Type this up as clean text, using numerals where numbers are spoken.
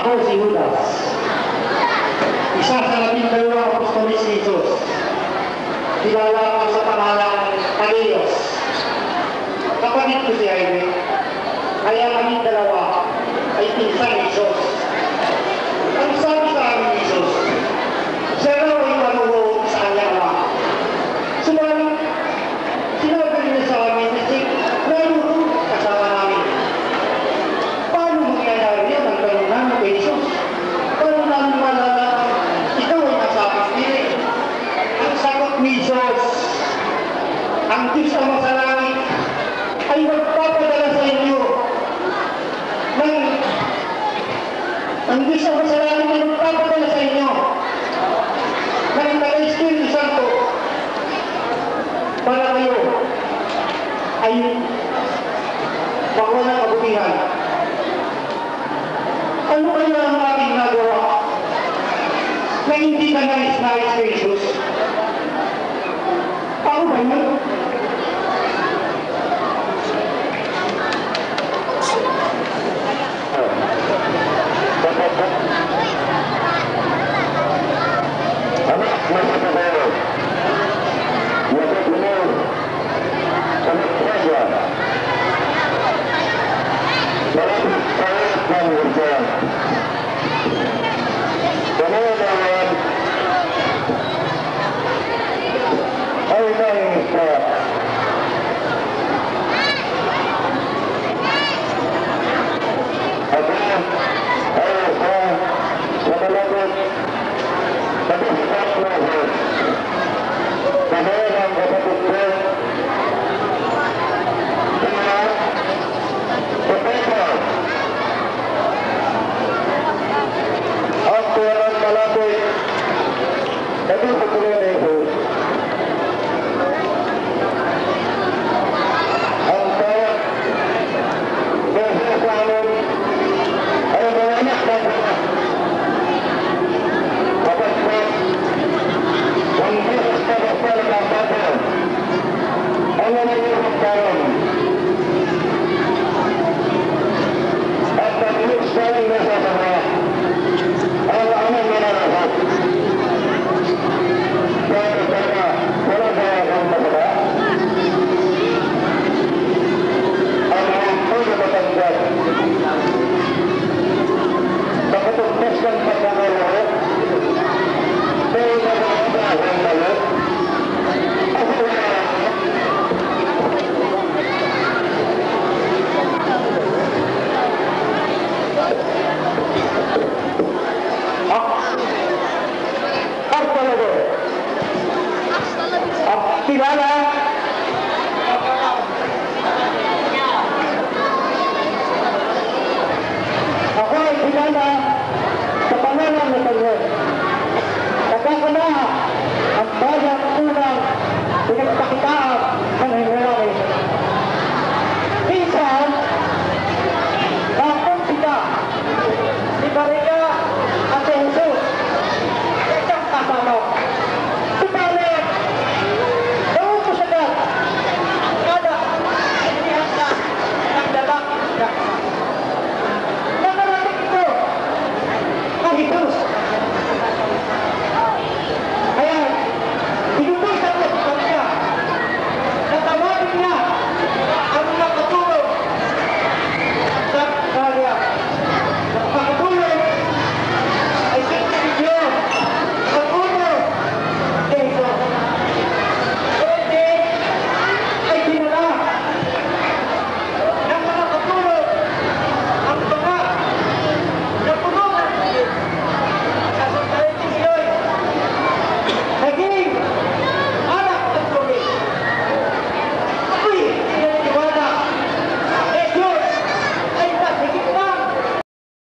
Ako si Judas, isa sa 12 apostolis ni Jesus. Kilala ako sa pangalang Tadeos. Kapatid ko si Jaime, kaya kami dalawa ay pinsan ni Jesus. Ang sabi sa amin ni Jesus, siya raw ay manuhod sa kanyang ama. Subalit, sinabi niya sa amin kasi nanuhod kasama namin. Paano mangyayari yan ang tanong namin kay Jesus? Paano namin malala ikaw ay nasa pipilit? Ang sagot ni Jesus, ang Diyos na masalangit ay magpapadala sa inyo ang Diyos na masalangit ay magpapadala sa inyo ng Espiritu Santo para kayo ay bako ng kabutihan. Ano kaya ang aking nagawa na hindi ka nais-nais kay Jesus? Ako ba yun? Okay.